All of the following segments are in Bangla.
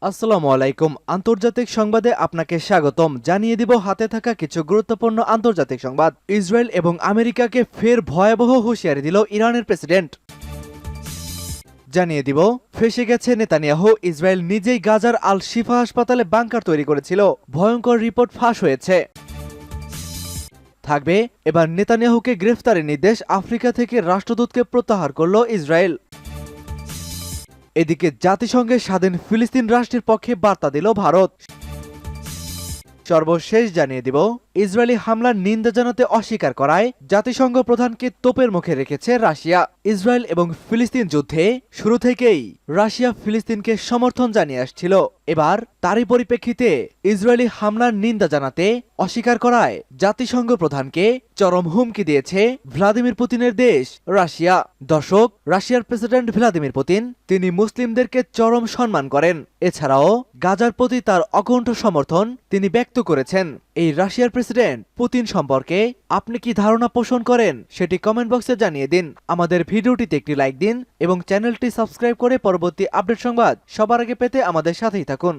আসসালামু আলাইকুম। আন্তর্জাতিক সংবাদে আপনাকে স্বাগতম। জানিয়ে দিব হাতে থাকা কিছু গুরুত্বপূর্ণ আন্তর্জাতিক সংবাদ। ইসরায়েল এবং আমেরিকাকে ফের ভয়াবহ হুঁশিয়ারি দিল ইরানের প্রেসিডেন্ট। জানিয়ে দিব ফেঁসে গেছে নেতানিয়াহু। ইসরায়েল নিজেই গাজার আল শিফা হাসপাতালে বাংকার তৈরি করেছিল, ভয়ঙ্কর রিপোর্ট ফাঁস হয়েছে। থাকবে এবার নেতানিয়াহুকে গ্রেফতারের নির্দেশ, আফ্রিকা থেকে রাষ্ট্রদূতকে প্রত্যাহার করল ইসরায়েল। এদিকে জাতিসংঘের স্বাধীন ফিলিস্তিন রাষ্ট্রের পক্ষে বার্তা দিল ভারত। সর্বশেষ জানিয়ে দিব ইসরায়েলি হামলার নিন্দা জানাতে অস্বীকার করায় জাতিসংঘ প্রধানকে তোপের মুখে রেখেছে রাশিয়া। ইসরায়েল এবং ফিলিস্তিন যুদ্ধে শুরু থেকেই রাশিয়া ফিলিস্তিনকে সমর্থন জানিয়ে আসছিল। এবার তারই পরিপ্রেক্ষিতে ইসরায়েলি হামলার নিন্দা জানাতে অস্বীকার করায় জাতিসংঘ প্রধানকে চরম হুমকি দিয়েছে ভ্লাদিমির পুতিনের দেশ রাশিয়া। দর্শক, রাশিয়ার প্রেসিডেন্ট ভ্লাদিমির পুতিন তিনি মুসলিমদেরকে চরম সম্মান করেন। এছাড়াও গাজার প্রতি তার অকুণ্ঠ সমর্থন তিনি ব্যক্ত করেছেন। এই রাশিয়ার প্রেসিডেন্ট পুতিন সম্পর্কে আপনি কি ধারণা পোষণ করেন সেটি কমেন্ট বক্সে জানিয়ে দিন। আমাদের ভিডিওটিতে একটি লাইক দিন এবং চ্যানেলটি সাবস্ক্রাইব করে পরবর্তী আপডেট সংবাদ সবার আগে পেতে আমাদের সাথেই থাকুন।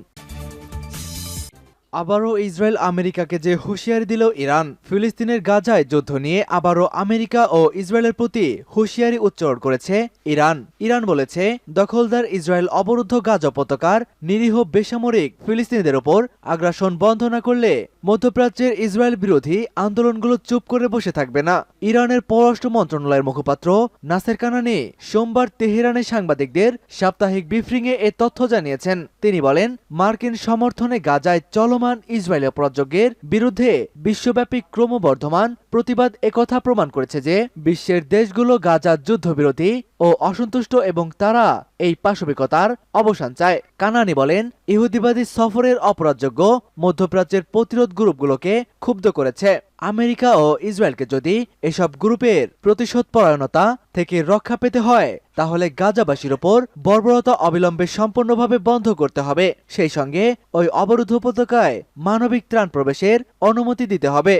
আবারও ইসরায়েল আমেরিকাকে যে হুঁশিয়ারি দিল ইরান। ফিলিস্তিনের গাজায় যুদ্ধ নিয়ে আবারও আমেরিকা ও ইসরায়েলের প্রতি হুঁশিয়ারি উচ্চারণ করেছে ইরান। ইরান বলেছে, দখলদার ইসরায়েল অবরুদ্ধ গাজা উপত্যকার নিরীহ বেসামরিক ফিলিস্তিনিদের ওপর আগ্রাসন বন্ধ না করলে মধ্যপ্রাচ্যের ইসরায়েল বিরোধী আন্দোলনগুলো চুপ করে বসে থাকবে না। ইরানের পররাষ্ট্র মন্ত্রণালয়ের মুখপাত্র নাসের কানানি সোমবার তেহরানে সাংবাদিকদের সাপ্তাহিক ব্রিফিংয়ে এ তথ্য জানিয়েছেন। তিনি বলেন, মার্কিন সমর্থনে গাজায় চলমান ইসরায়েলি অপরাধযজ্ঞের বিরুদ্ধে বিশ্বব্যাপী ক্রমবর্ধমান প্রতিবাদ একথা প্রমাণ করেছে যে বিশ্বের দেশগুলো গাজার যুদ্ধবিরোধী ও অসন্তুষ্ট এবং তারা এই পাশবিকতার অবসান চায়। কানানি বলেন, ইহুদিবাদী সফরের অপরাধযোগ্য মধ্যপ্রাচ্যের প্রতিরোধ গ্রুপগুলোকে ক্ষুব্ধ করেছে। আমেরিকা ও ইসরায়েলকে যদি এসব গ্রুপের প্রতিশোধপরায়ণতা থেকে রক্ষা পেতে হয় তাহলে গাজাবাসীর ওপর বর্বরতা অবিলম্বে সম্পূর্ণভাবে বন্ধ করতে হবে। সেই সঙ্গে ওই অবরুদ্ধ উপত্যকায় মানবিক ত্রাণ প্রবেশের অনুমতি দিতে হবে।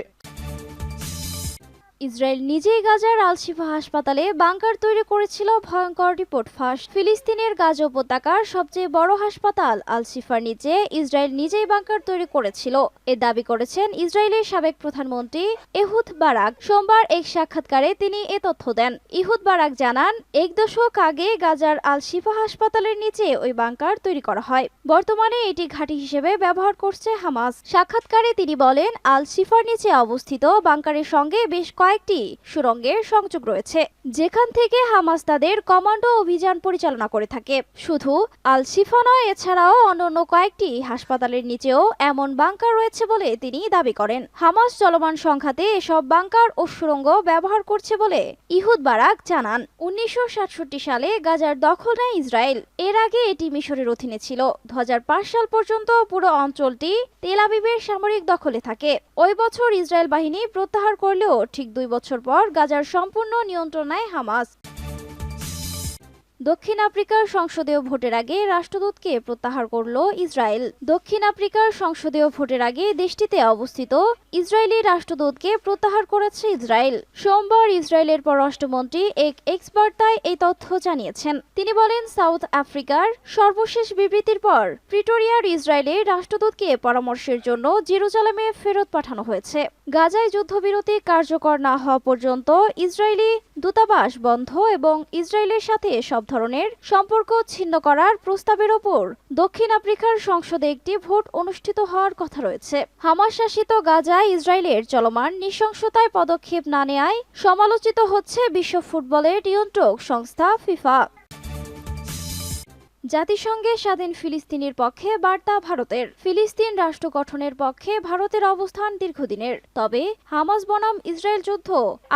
ইসরায়েল নিজেই গাজার আল শিফা হাসপাতালে বাংকার তৈরি করেছিল, ভয়ঙ্কর রিপোর্ট ফাঁস। ফিলিস্তিনের গাজা উপত্যকার সবচেয়ে বড় হাসপাতাল আল শিফার নিচে ইসরায়েল নিজেই বাংকার তৈরি করেছিল, এ দাবি করেছেন ইসরায়েলের সাবেক প্রধানমন্ত্রী এহুদ বারাক। সোমবার এক সাক্ষাৎকারে তিনি এ তথ্য দেন। ইহুদ বারাক জানান, এক দশক আগে গাজার আল শিফা হাসপাতালের নিচে ওই বাংকার তৈরি করা হয়। বর্তমানে এটি ঘাঁটি হিসেবে ব্যবহার করছে হামাস। সাক্ষাৎকারে তিনি বলেন, আল শিফার নিচে অবস্থিত বাংকারের সঙ্গে বেশ কয়েকটি সুড়ঙ্গের সংযোগ রয়েছে, যেখান থেকে হামাস তাদের কমান্ডো অভিযান পরিচালনা করে থাকে। শুধু আল শিফা নয়, এছাড়াও অন্যান্য কয়েকটি হাসপাতালের নিচেও এমন বাংকার রয়েছে বলে তিনি দাবি করেন। হামাস চলমান সংঘাতে এসব বাংকার ও সুড়ঙ্গ ব্যবহার করছে বলে ইহুদ বারাক জানান। 1967 সালে গাজার দখল নেয় ইসরায়েল। এর আগে এটি মিশরের অধীনে ছিল। 2005 সাল পর্যন্ত পুরো অঞ্চলটি তেল আবিবের সামরিক দখলে থাকে। ওই বছর ইসরায়েল বাহিনী প্রত্যাহার করলেও ঠিক 2 বছর পর গাজার সম্পূর্ণ নিয়ন্ত্রণ নেয় হামাস। দক্ষিণ আফ্রিকার সংসদীয় ভোটের আগে রাষ্ট্রদূতকে প্রত্যাহার করল ইসরায়েল। দক্ষিণ আফ্রিকার সংসদীয় ভোটের আগে দেশটিতে অবস্থিত ইসরায়েলি রাষ্ট্রদূতকে প্রত্যাহার করেছে ইসরায়েল। সোমবার ইসরায়েলের পররাষ্ট্রমন্ত্রী এক এক্স বার্তায় এই তথ্য জানিয়েছেন। তিনি বলেন, সাউথ আফ্রিকার সর্বশেষ বিবৃতির পর প্রিটোরিয়ার ইসরায়েলের রাষ্ট্রদূতকে পরামর্শের জন্য জেরুজালেমে ফেরত পাঠানো হয়েছে। গাজায় যুদ্ধবিরতি কার্যকর না হওয়া পর্যন্ত ইসরায়েলি দূতাবাস বন্ধ এবং ইসরায়েলের সাথে সব ধরনের সম্পর্ক ছিন্ন করার প্রস্তাবের ওপর দক্ষিণ আফ্রিকার সংসদে একটি ভোট অনুষ্ঠিত হওয়ার কথা রয়েছে। হামাস শাসিত গাজায় ইসরায়েলের চলমান নৃশংসতায় পদক্ষেপ না নেয়ায় সমালোচিত হচ্ছে বিশ্ব ফুটবলের নিয়ন্ত্রক সংস্থা ফিফা। জাতিসংঘের স্বাধীন ফিলিস্তিনের পক্ষে বার্তা ভারতের। ফিলিস্তিন রাষ্ট্র গঠনের পক্ষে ভারতের অবস্থান দীর্ঘদিনের। তবে হামাস বনাম ইসরায়েল যুদ্ধ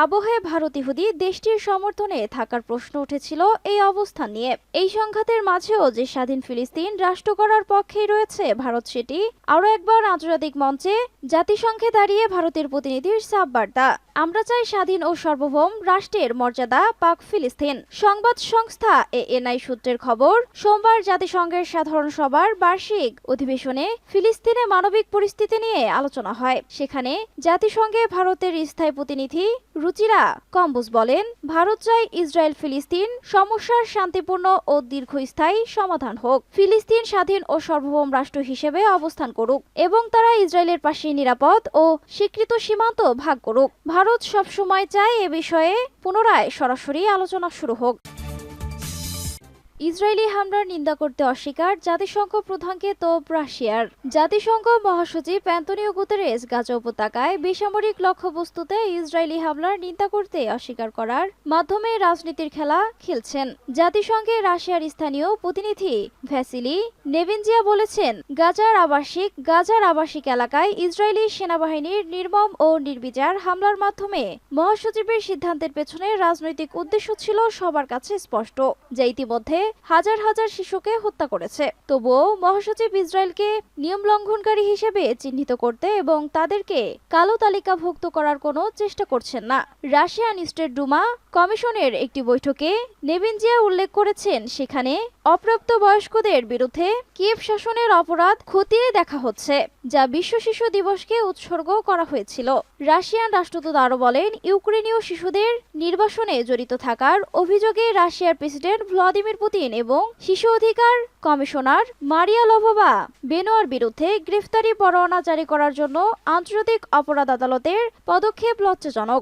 আবহে ভারত ইহুদি দেশটির সমর্থনে থাকার প্রশ্ন উঠেছিল এই অবস্থান নিয়ে। এই সংঘাতের মাঝেও যে স্বাধীন ফিলিস্তিন রাষ্ট্র করার পক্ষেই রয়েছে ভারত, সেটি আরও একবার আন্তর্জাতিক মঞ্চে জাতিসংঘে দাঁড়িয়ে ভারতের প্রতিনিধির সাফ বার্তা। আমরা চাই স্বাধীন ও সার্বভৌম রাষ্ট্রের মর্যাদা পাক ফিলিস্তিন। সংবাদ সংস্থা এএনআই সূত্রের খবর, সোমবার জাতিসংঘের সাধারণ সভার বার্ষিক অধিবেশনে ফিলিস্তিনে মানবিক পরিস্থিতি নিয়ে আলোচনা হয়। সেখানে জাতিসংঘে ভারতের স্থায়ী প্রতিনিধি রুচিরা কম্বুজ বলেন, ভারত চায় ইসরায়েল ফিলিস্তিন সমস্যার শান্তিপূর্ণ ও দীর্ঘস্থায়ী সমাধান হোক। ফিলিস্তিন স্বাধীন ও সার্বভৌম রাষ্ট্র হিসেবে অবস্থান করুক এবং তারা ইসরায়েলের পাশে নিরাপদ ও স্বীকৃত সীমান্ত ভাগ করুক। ভারত সবসময় চায় এ বিষয়ে পুনরায় সরাসরি আলোচনা শুরু হোক। ইসরায়েলি হামলার নিন্দা করতে অস্বীকার জাতিসংঘ প্রধানকে তোপ রাশিয়ার। জাতিসংঘ মহাসচিব অ্যান্তোনিও গুতেরেস গাজা উপত্যকায় বেসামরিক লক্ষ্যবস্তুতে ইসরায়েলি হামলার নিন্দা করতে অস্বীকার করার মাধ্যমে রাজনীতির খেলা খেলছেন। জাতিসংঘে রাশিয়ার স্থানীয় প্রতিনিধি ভ্যাসিলি নেভেনজিয়া বলেছেন, গাজার আবাসিক এলাকায় ইসরায়েলি সেনাবাহিনীর নির্মম ও নির্বিচার হামলার মাধ্যমে মহাসচিবের সিদ্ধান্তের পেছনে রাজনৈতিক উদ্দেশ্য ছিল সবার কাছে স্পষ্ট, যা ইতিমধ্যে হাজার হাজার শিশুকে হত্যা করেছে। তবুও মহাসচিব ইসরায়েলকে নিয়ম লঙ্ঘনকারী হিসেবে চিহ্নিত করতে এবং তাদেরকে কালো তালিকাভুক্ত করার কোনো চেষ্টা করছেন না। রাশিয়ান স্টেট ডুমা কমিশনের একটি বৈঠকে নেভেনজিয়া উল্লেখ করেছেন, সেখানে অপ্রাপ্ত বয়স্কদের বিরুদ্ধে কিয়েভ শাসনের অপরাধ খতিয়ে দেখা হচ্ছে, যা বিশ্ব শিশু দিবসকে উৎসর্গ করা হয়েছিল। রাশিয়ান রাষ্ট্রদূত আরও বলেন, ইউক্রেনীয় শিশুদের নির্বাসনে জড়িত থাকার অভিযোগে রাশিয়ার প্রেসিডেন্ট ভ্লাদিমির পুতিন এবং শিশু অধিকার কমিশনার মারিয়া লোভোভা বেনোয়ার বিরুদ্ধে গ্রেফতারি পরোয়ানা জারি করার জন্য আন্তর্জাতিক অপরাধ আদালতের পদক্ষেপ লজ্জাজনক।